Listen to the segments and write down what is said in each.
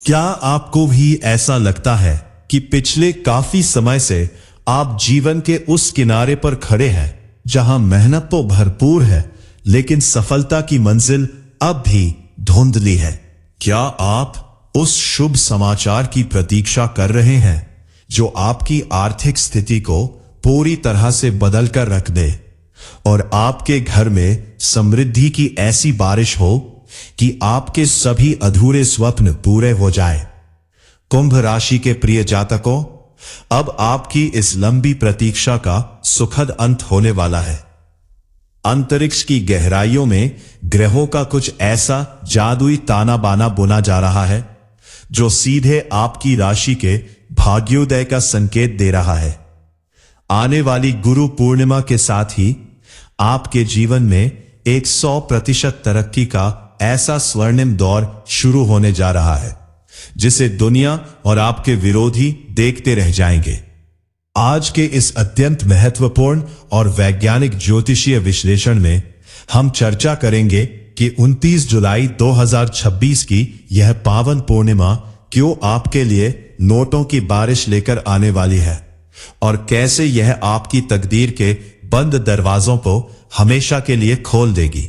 क्या आपको भी ऐसा लगता है कि पिछले काफी समय से आप जीवन के उस किनारे पर खड़े हैं जहां मेहनत तो भरपूर है, लेकिन सफलता की मंजिल अब भी धुंधली है? क्या आप उस शुभ समाचार की प्रतीक्षा कर रहे हैं जो आपकी आर्थिक स्थिति को पूरी तरह से बदल कर रख दे और आपके घर में समृद्धि की ऐसी बारिश हो कि आपके सभी अधूरे स्वप्न पूरे हो जाए? कुंभ राशि के प्रिय जातकों, अब आपकी इस लंबी प्रतीक्षा का सुखद अंत होने वाला है। अंतरिक्ष की गहराइयों में ग्रहों का कुछ ऐसा जादुई ताना बाना बुना जा रहा है जो सीधे आपकी राशि के भाग्योदय का संकेत दे रहा है। आने वाली गुरु पूर्णिमा के साथ ही आपके जीवन में 100% तरक्की का ऐसा स्वर्णिम दौर शुरू होने जा रहा है जिसे दुनिया और आपके विरोधी देखते रह जाएंगे। आज के इस अत्यंत महत्वपूर्ण और वैज्ञानिक ज्योतिषीय विश्लेषण में हम चर्चा करेंगे कि 29 जुलाई 2026 की यह पावन पूर्णिमा क्यों आपके लिए नोटों की बारिश लेकर आने वाली है और कैसे यह आपकी तकदीर के बंद दरवाजों को हमेशा के लिए खोल देगी।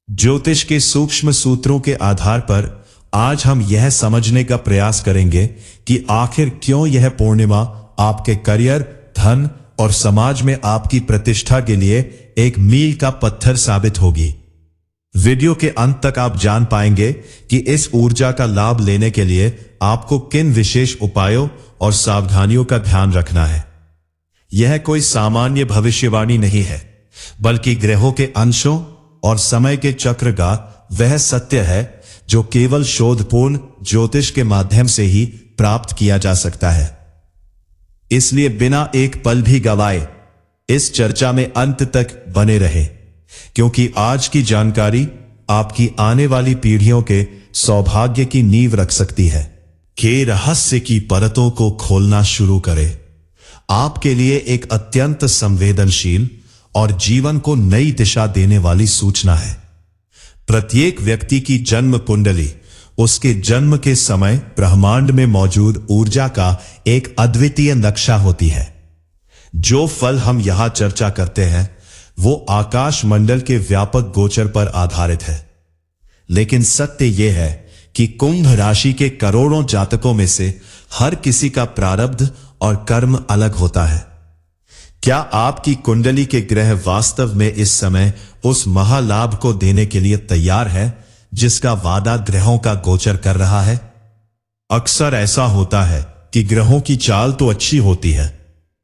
ज्योतिष के सूक्ष्म सूत्रों के आधार पर आज हम यह समझने का प्रयास करेंगे कि आखिर क्यों यह पूर्णिमा आपके करियर, धन और समाज में आपकी प्रतिष्ठा के लिए एक मील का पत्थर साबित होगी। वीडियो के अंत तक आप जान पाएंगे कि इस ऊर्जा का लाभ लेने के लिए आपको किन विशेष उपायों और सावधानियों का ध्यान रखना है। यह कोई सामान्य भविष्यवाणी नहीं है, बल्कि ग्रहों के अंशों और समय के चक्र का वह सत्य है जो केवल शोधपूर्ण ज्योतिष के माध्यम से ही प्राप्त किया जा सकता है। इसलिए बिना एक पल भी गवाए इस चर्चा में अंत तक बने रहे, क्योंकि आज की जानकारी आपकी आने वाली पीढ़ियों के सौभाग्य की नींव रख सकती है। के रहस्य की परतों को खोलना शुरू करें। आपके लिए एक अत्यंत संवेदनशील और जीवन को नई दिशा देने वाली सूचना है। प्रत्येक व्यक्ति की जन्म कुंडली उसके जन्म के समय ब्रह्मांड में मौजूद ऊर्जा का एक अद्वितीय नक्शा होती है। जो फल हम यहां चर्चा करते हैं वो आकाश मंडल के व्यापक गोचर पर आधारित है, लेकिन सत्य यह है कि कुंभ राशि के करोड़ों जातकों में से हर किसी का प्रारब्ध और कर्म अलग होता है। क्या आपकी कुंडली के ग्रह वास्तव में इस समय उस महालाभ को देने के लिए तैयार है जिसका वादा ग्रहों का गोचर कर रहा है? अक्सर ऐसा होता है कि ग्रहों की चाल तो अच्छी होती है,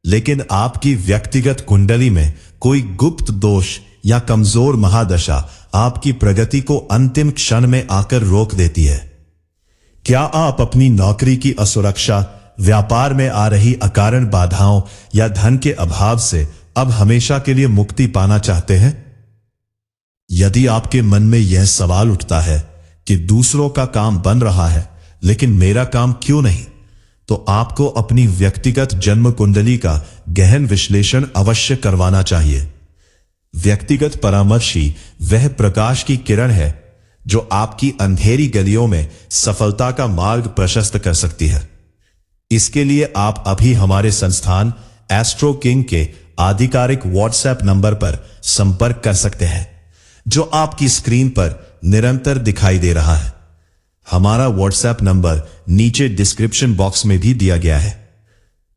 लेकिन आपकी व्यक्तिगत कुंडली में कोई गुप्त दोष या कमजोर महादशा आपकी प्रगति को अंतिम क्षण में आकर रोक देती है। क्या आप अपनी नौकरी की असुरक्षा, व्यापार में आ रही अकारण बाधाओं या धन के अभाव से अब हमेशा के लिए मुक्ति पाना चाहते हैं? यदि आपके मन में यह सवाल उठता है कि दूसरों का काम बन रहा है लेकिन मेरा काम क्यों नहीं, तो आपको अपनी व्यक्तिगत जन्म कुंडली का गहन विश्लेषण अवश्य करवाना चाहिए। व्यक्तिगत परामर्शी वह प्रकाश की किरण है जो आपकी अंधेरी गलियों में सफलता का मार्ग प्रशस्त कर सकती है। इसके लिए आप अभी हमारे संस्थान एस्ट्रो किंग के आधिकारिक व्हाट्सएप नंबर पर संपर्क कर सकते हैं, जो आपकी स्क्रीन पर निरंतर दिखाई दे रहा है। हमारा व्हाट्सएप नंबर नीचे डिस्क्रिप्शन बॉक्स में भी दिया गया है।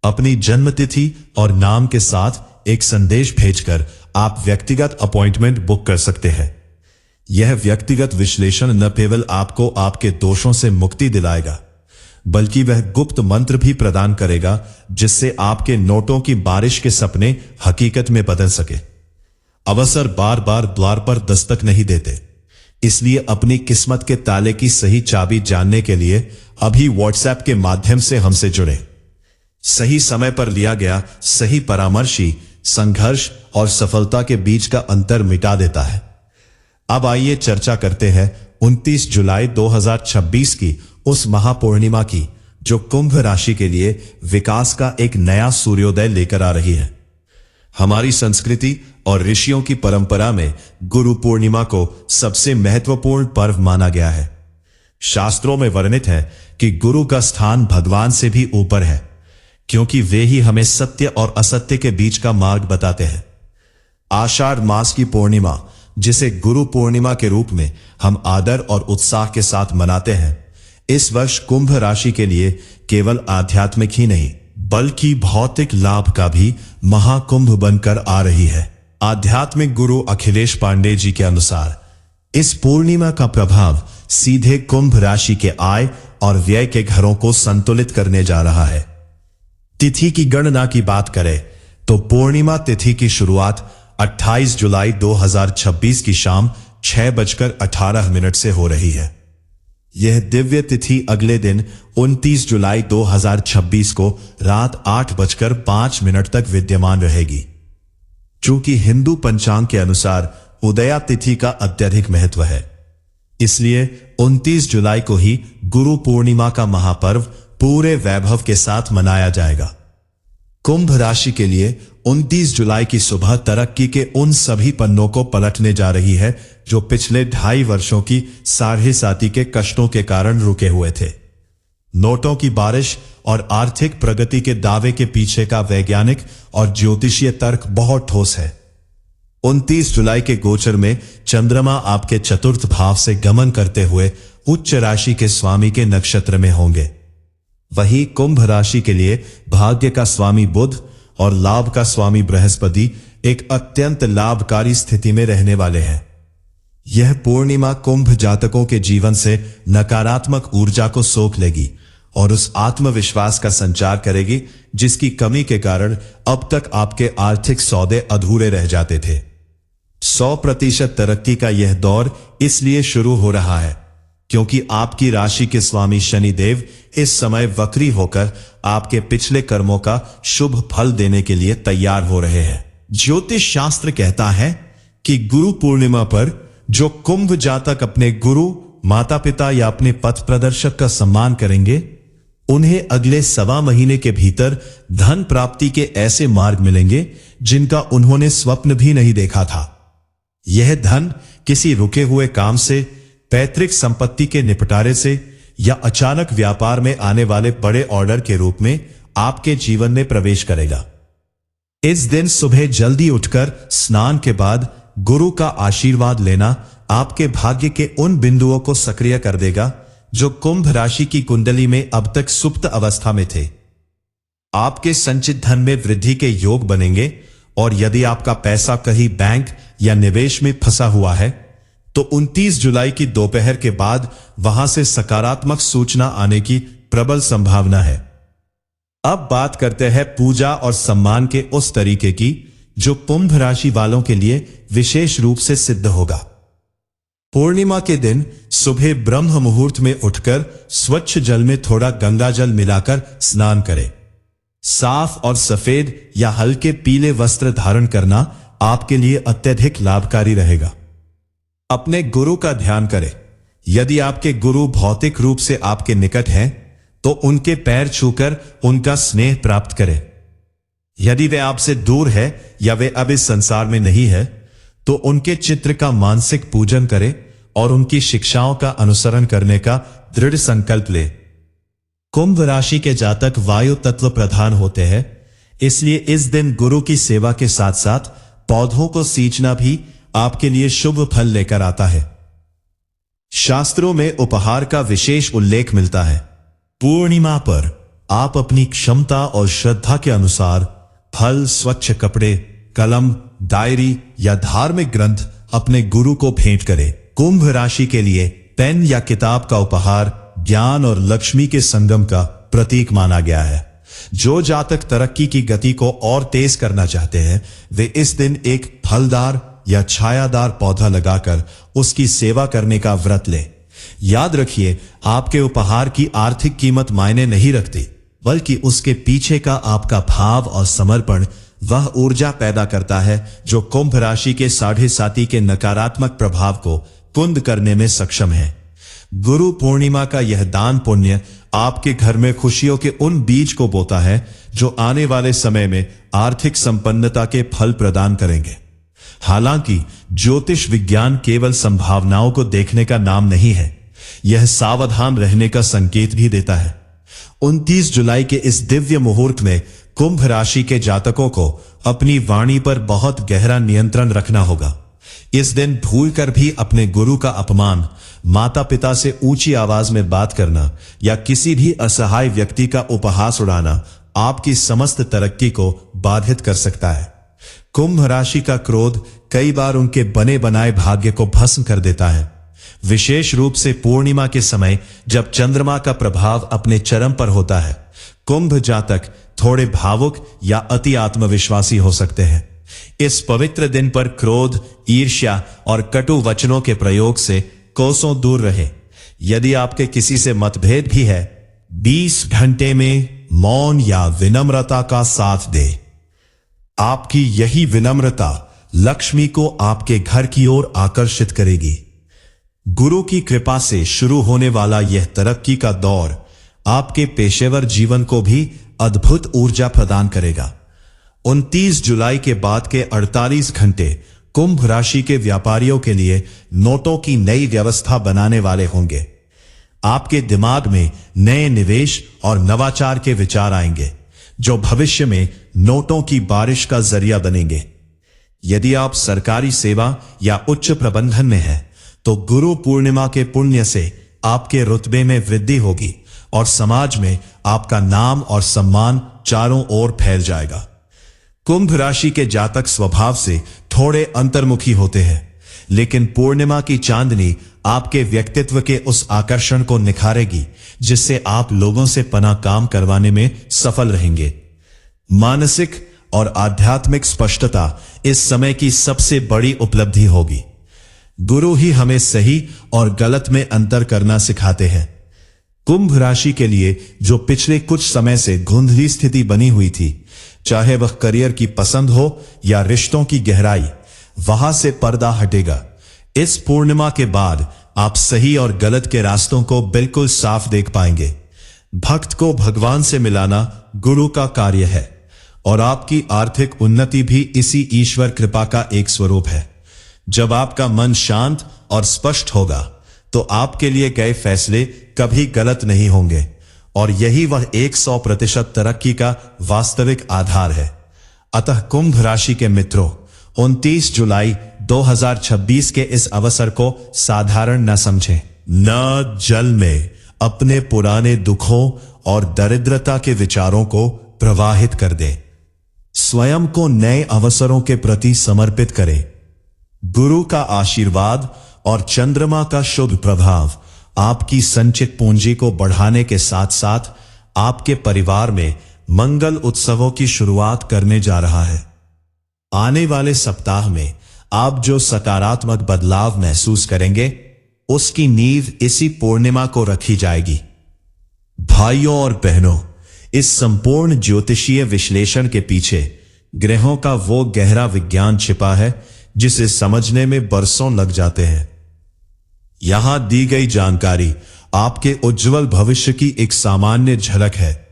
अपनी जन्म तिथि और नाम के साथ एक संदेश भेजकर आप व्यक्तिगत अपॉइंटमेंट बुक कर सकते हैं। यह व्यक्तिगत विश्लेषण न केवल आपको आपके दोषों से मुक्ति दिलाएगा, बल्कि वह गुप्त मंत्र भी प्रदान करेगा जिससे आपके नोटों की बारिश के सपने हकीकत में बदल सके। अवसर बार बार द्वार पर दस्तक नहीं देते, इसलिए अपनी किस्मत के ताले की सही चाबी जानने के लिए अभी व्हाट्सएप के माध्यम से हमसे जुड़े। सही समय पर लिया गया सही परामर्शी संघर्ष और सफलता के बीच का अंतर मिटा देता है। अब आइए चर्चा करते हैं 29 जुलाई 2026 की उस महापूर्णिमा की जो कुंभ राशि के लिए विकास का एक नया सूर्योदय लेकर आ रही है। हमारी संस्कृति और ऋषियों की परंपरा में गुरु पूर्णिमा को सबसे महत्वपूर्ण पर्व माना गया है। शास्त्रों में वर्णित है कि गुरु का स्थान भगवान से भी ऊपर है, क्योंकि वे ही हमें सत्य और असत्य के बीच का मार्ग बताते हैं। आषाढ़ मास की पूर्णिमा, जिसे गुरु पूर्णिमा के रूप में हम आदर और उत्साह के साथ मनाते हैं, इस वर्ष कुंभ राशि के लिए केवल आध्यात्मिक ही नहीं बल्कि भौतिक लाभ का भी महाकुंभ बनकर आ रही है। आध्यात्मिक गुरु अखिलेश पांडे जी के अनुसार इस पूर्णिमा का प्रभाव सीधे कुंभ राशि के आय और व्यय के घरों को संतुलित करने जा रहा है। तिथि की गणना की बात करें तो पूर्णिमा तिथि की शुरुआत 28 जुलाई 2026 की शाम 6:18 से हो रही है। यह दिव्य तिथि अगले दिन 29 जुलाई 2026 को रात 8:05 तक विद्यमान रहेगी। चूंकि हिंदू पंचांग के अनुसार उदया तिथि का अत्यधिक महत्व है, इसलिए 29 जुलाई को ही गुरु पूर्णिमा का महापर्व पूरे वैभव के साथ मनाया जाएगा। कुंभ राशि के लिए 29 जुलाई की सुबह तरक्की के उन सभी पन्नों को पलटने जा रही है जो पिछले 2.5 वर्षों की साढ़े साती के कष्टों के कारण रुके हुए थे। नोटों की बारिश और आर्थिक प्रगति के दावे के पीछे का वैज्ञानिक और ज्योतिषीय तर्क बहुत ठोस है। 29 जुलाई के गोचर में चंद्रमा आपके चतुर्थ भाव से गमन करते हुए उच्च राशि के स्वामी के नक्षत्र में होंगे। वहीं कुंभ राशि के लिए भाग्य का स्वामी बुध और लाभ का स्वामी बृहस्पति एक अत्यंत लाभकारी स्थिति में रहने वाले हैं। यह पूर्णिमा कुंभ जातकों के जीवन से नकारात्मक ऊर्जा को सोख लेगी और उस आत्मविश्वास का संचार करेगी जिसकी कमी के कारण अब तक आपके आर्थिक सौदे अधूरे रह जाते थे। 100% तरक्की का यह दौर इसलिए शुरू हो रहा है क्योंकि आपकी राशि के स्वामी शनिदेव इस समय वक्री होकर आपके पिछले कर्मों का शुभ फल देने के लिए तैयार हो रहे हैं। ज्योतिष शास्त्र कहता है कि गुरु पूर्णिमा पर जो कुंभ जातक अपने गुरु, माता पिता या अपने पथ प्रदर्शक का सम्मान करेंगे, उन्हें अगले 1.25 महीने के भीतर धन प्राप्ति के ऐसे मार्ग मिलेंगे जिनका उन्होंने स्वप्न भी नहीं देखा था। यह धन किसी रुके हुए काम से, पैतृक संपत्ति के निपटारे से या अचानक व्यापार में आने वाले बड़े ऑर्डर के रूप में आपके जीवन में प्रवेश करेगा। इस दिन सुबह जल्दी उठकर स्नान के बाद गुरु का आशीर्वाद लेना आपके भाग्य के उन बिंदुओं को सक्रिय कर देगा जो कुंभ राशि की कुंडली में अब तक सुप्त अवस्था में थे। आपके संचित धन में वृद्धि के योग बनेंगे और यदि आपका पैसा कहीं बैंक या निवेश में फंसा हुआ है तो 29 जुलाई की दोपहर के बाद वहां से सकारात्मक सूचना आने की प्रबल संभावना है। अब बात करते हैं पूजा और सम्मान के उस तरीके की जो कुंभ राशि वालों के लिए विशेष रूप से सिद्ध होगा। पूर्णिमा के दिन सुबह ब्रह्म मुहूर्त में उठकर स्वच्छ जल में थोड़ा गंगा जल मिलाकर स्नान करें। साफ और सफेद या हल्के पीले वस्त्र धारण करना आपके लिए अत्यधिक लाभकारी रहेगा। अपने गुरु का ध्यान करें। यदि आपके गुरु भौतिक रूप से आपके निकट हैं, तो उनके पैर छूकर उनका स्नेह प्राप्त करें। यदि वे आपसे दूर है या वे अब इस संसार में नहीं है, तो उनके चित्र का मानसिक पूजन करें और उनकी शिक्षाओं का अनुसरण करने का दृढ़ संकल्प ले। कुंभ राशि के जातक वायु तत्व प्रधान होते हैं, इसलिए इस दिन गुरु की सेवा के साथ साथ पौधों को सींचना भी आपके लिए शुभ फल लेकर आता है। शास्त्रों में उपहार का विशेष उल्लेख मिलता है। पूर्णिमा पर आप अपनी क्षमता और श्रद्धा के अनुसार फल, स्वच्छ कपड़े, कलम, डायरी या धार्मिक ग्रंथ अपने गुरु को भेंट करें। कुंभ राशि के लिए पेन या किताब का उपहार ज्ञान और लक्ष्मी के संगम का प्रतीक माना गया है। जो जातक तरक्की की गति को और तेज करना चाहते हैं, वे इस दिन एक फलदार या छायादार पौधा लगाकर उसकी सेवा करने का व्रत लें। याद रखिए, आपके उपहार की आर्थिक कीमत मायने नहीं रखती, बल्कि उसके पीछे का आपका भाव और समर्पण वह ऊर्जा पैदा करता है जो कुंभ राशि के साढ़े साती के नकारात्मक प्रभाव को कुंद करने में सक्षम है। गुरु पूर्णिमा का यह दान पुण्य आपके घर में खुशियों के उन बीज को बोता है जो आने वाले समय में आर्थिक संपन्नता के फल प्रदान करेंगे। हालांकि ज्योतिष विज्ञान केवल संभावनाओं को देखने का नाम नहीं है, यह सावधान रहने का संकेत भी देता है। 29 जुलाई के इस दिव्य मुहूर्त में कुंभ राशि के जातकों को अपनी वाणी पर बहुत गहरा नियंत्रण रखना होगा। इस दिन भूलकर भी अपने गुरु का अपमान, माता पिता से ऊंची आवाज में बात करना या किसी भी असहाय व्यक्ति का उपहास उड़ाना आपकी समस्त तरक्की को बाधित कर सकता है। कुंभ राशि का क्रोध कई बार उनके बने बनाए भाग्य को भस्म कर देता है, विशेष रूप से पूर्णिमा के समय जब चंद्रमा का प्रभाव अपने चरम पर होता है। कुंभ जातक थोड़े भावुक या अति आत्मविश्वासी हो सकते हैं। इस पवित्र दिन पर क्रोध, ईर्ष्या और कटु वचनों के प्रयोग से कोसों दूर रहे। यदि आपके किसी से मतभेद भी है, 20 घंटे में मौन या विनम्रता का साथ दे। आपकी यही विनम्रता लक्ष्मी को आपके घर की ओर आकर्षित करेगी। गुरु की कृपा से शुरू होने वाला यह तरक्की का दौर आपके पेशेवर जीवन को भी अद्भुत ऊर्जा प्रदान करेगा। 29 जुलाई के बाद के 48 घंटे कुंभ राशि के व्यापारियों के लिए नोटों की नई व्यवस्था बनाने वाले होंगे। आपके दिमाग में नए निवेश और नवाचार के विचार आएंगे, जो भविष्य में नोटों की बारिश का जरिया बनेंगे। यदि आप सरकारी सेवा या उच्च प्रबंधन में हैं, तो गुरु पूर्णिमा के पुण्य से आपके रुतबे में वृद्धि होगी और समाज में आपका नाम और सम्मान चारों ओर फैल जाएगा। कुंभ राशि के जातक स्वभाव से थोड़े अंतर्मुखी होते हैं, लेकिन पूर्णिमा की चांदनी आपके व्यक्तित्व के उस आकर्षण को निखारेगी जिससे आप लोगों से पना काम करवाने में सफल रहेंगे। मानसिक और आध्यात्मिक स्पष्टता इस समय की सबसे बड़ी उपलब्धि होगी। गुरु ही हमें सही और गलत में अंतर करना सिखाते हैं। कुंभ राशि के लिए जो पिछले कुछ समय से धुंधली स्थिति बनी हुई थी, चाहे वह करियर की पसंद हो या रिश्तों की गहराई, वहां से पर्दा हटेगा। इस पूर्णिमा के बाद आप सही और गलत के रास्तों को बिल्कुल साफ देख पाएंगे। भक्त को भगवान से मिलाना गुरु का कार्य है और आपकी आर्थिक उन्नति भी इसी ईश्वर कृपा का एक स्वरूप है। जब आपका मन शांत और स्पष्ट होगा, तो आपके लिए गए फैसले कभी गलत नहीं होंगे और यही वह 100% तरक्की का वास्तविक आधार है। अतः कुंभ राशि के मित्रों, 29 जुलाई 2026 के इस अवसर को साधारण न समझें। न जल में अपने पुराने दुखों और दरिद्रता के विचारों को प्रवाहित कर दें। स्वयं को नए अवसरों के प्रति समर्पित करें। गुरु का आशीर्वाद और चंद्रमा का शुभ प्रभाव आपकी संचित पूंजी को बढ़ाने के साथ साथ आपके परिवार में मंगल उत्सवों की शुरुआत करने जा रहा है। आने वाले सप्ताह में आप जो सकारात्मक बदलाव महसूस करेंगे, उसकी नींव इसी पूर्णिमा को रखी जाएगी। भाइयों और बहनों, इस संपूर्ण ज्योतिषीय विश्लेषण के पीछे ग्रहों का वो गहरा विज्ञान छिपा है जिसे समझने में बरसों लग जाते हैं। यहां दी गई जानकारी आपके उज्जवल भविष्य की एक सामान्य झलक है,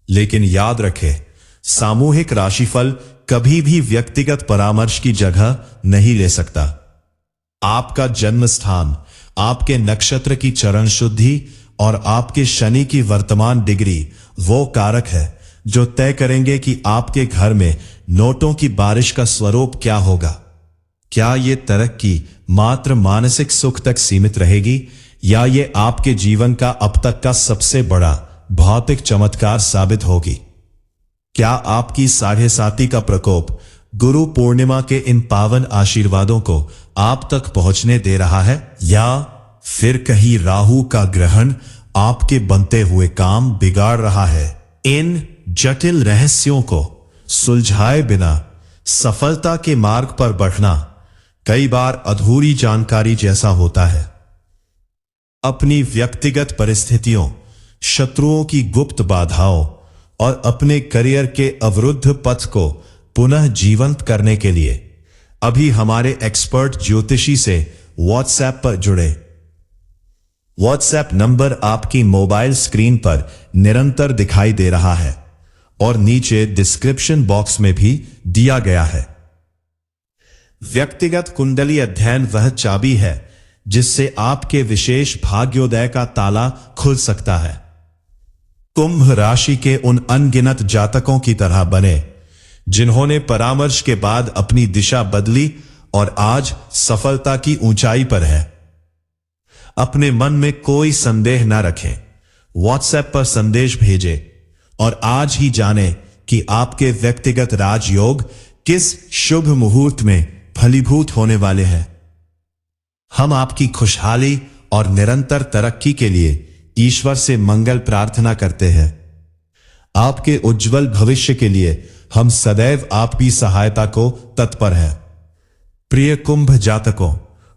लेकिन याद रखें, सामूहिक राशिफल कभी भी व्यक्तिगत परामर्श की जगह नहीं ले सकता। आपका जन्म स्थान, आपके नक्षत्र की चरण शुद्धि और आपके शनि की वर्तमान डिग्री वो कारक है जो तय करेंगे कि आपके घर में नोटों की बारिश का स्वरूप क्या होगा। क्या ये तरक्की मात्र मानसिक सुख तक सीमित रहेगी या ये आपके जीवन का अब तक का सबसे बड़ा भौतिक चमत्कार साबित होगी? क्या आपकी 7.5 का प्रकोप गुरु पूर्णिमा के इन पावन आशीर्वादों को आप तक पहुंचने दे रहा है, या फिर कहीं राहु का ग्रहण आपके बनते हुए काम बिगाड़ रहा है? इन जटिल रहस्यों को सुलझाए बिना सफलता के मार्ग पर बढ़ना कई बार अधूरी जानकारी जैसा होता है। अपनी व्यक्तिगत परिस्थितियों, शत्रुओं की गुप्त बाधाओं और अपने करियर के अवरुद्ध पथ को पुनः जीवंत करने के लिए अभी हमारे एक्सपर्ट ज्योतिषी से व्हाट्सएप पर जुड़े। व्हाट्सएप नंबर आपकी मोबाइल स्क्रीन पर निरंतर दिखाई दे रहा है और नीचे डिस्क्रिप्शन बॉक्स में भी दिया गया है। व्यक्तिगत कुंडली अध्ययन वह चाबी है जिससे आपके विशेष भाग्योदय का ताला खुल सकता है। कुंभ राशि के उन अनगिनत जातकों की तरह बने जिन्होंने परामर्श के बाद अपनी दिशा बदली और आज सफलता की ऊंचाई पर है। अपने मन में कोई संदेह न रखें, व्हाट्सएप पर संदेश भेजें और आज ही जानें कि आपके व्यक्तिगत राजयोग किस शुभ मुहूर्त में फलीभूत होने वाले हैं। हम आपकी खुशहाली और निरंतर तरक्की के लिए ईश्वर से मंगल प्रार्थना करते हैं। आपके उज्जवल भविष्य के लिए हम सदैव आपकी सहायता को तत्पर हैं। प्रिय कुंभ जातकों,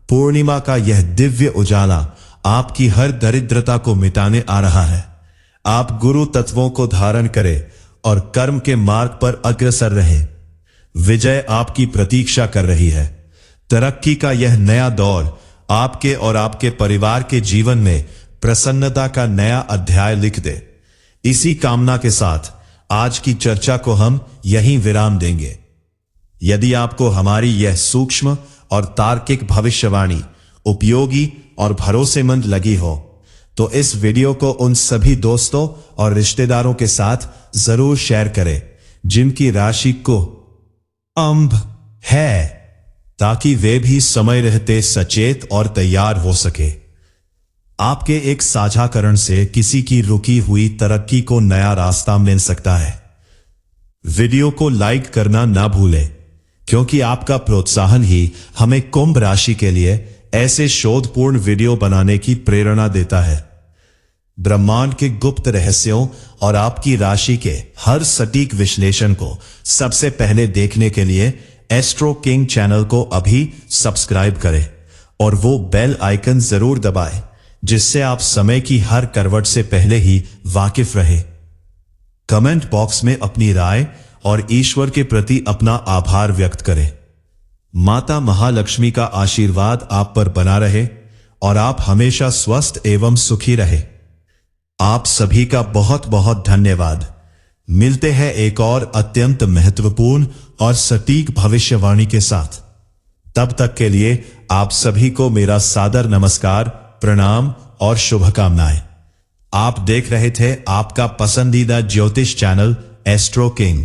पूर्णिमा का यह दिव्य उजाला आपकी हर दरिद्रता को मिटाने आ रहा है। आप गुरु तत्वों को धारण करें और कर्म के मार्ग पर अग्रसर रहें। विजय आपकी प्रतीक्षा कर रही है। तरक्की का यह नया दौर आपके और आपके परिवार के जीवन में प्रसन्नता का नया अध्याय लिख दे। इसी कामना के साथ आज की चर्चा को हम यहीं विराम देंगे। यदि आपको हमारी यह सूक्ष्म और तार्किक भविष्यवाणी उपयोगी और भरोसेमंद लगी हो तो इस वीडियो को उन सभी दोस्तों और रिश्तेदारों के साथ जरूर शेयर करें जिनकी राशि को कुंभ है, ताकि वे भी समय रहते सचेत और तैयार हो सके। आपके एक साझाकरण से किसी की रुकी हुई तरक्की को नया रास्ता मिल सकता है। वीडियो को लाइक करना ना भूलें, क्योंकि आपका प्रोत्साहन ही हमें कुंभ राशि के लिए ऐसे शोधपूर्ण वीडियो बनाने की प्रेरणा देता है। ब्रह्मांड के गुप्त रहस्यों और आपकी राशि के हर सटीक विश्लेषण को सबसे पहले देखने के लिए एस्ट्रो किंग चैनल को अभी सब्सक्राइब करें और वो बेल आइकन जरूर दबाएं, जिससे आप समय की हर करवट से पहले ही वाकिफ रहे। कमेंट बॉक्स में अपनी राय और ईश्वर के प्रति अपना आभार व्यक्त करें। माता महालक्ष्मी का आशीर्वाद आप पर बना रहे और आप हमेशा स्वस्थ एवं सुखी रहे। आप सभी का बहुत बहुत धन्यवाद। मिलते हैं एक और अत्यंत महत्वपूर्ण और सटीक भविष्यवाणी के साथ। तब तक के लिए आप सभी को मेरा सादर नमस्कार, प्रणाम और शुभकामनाएं। आप देख रहे थे आपका पसंदीदा ज्योतिष चैनल एस्ट्रो किंग।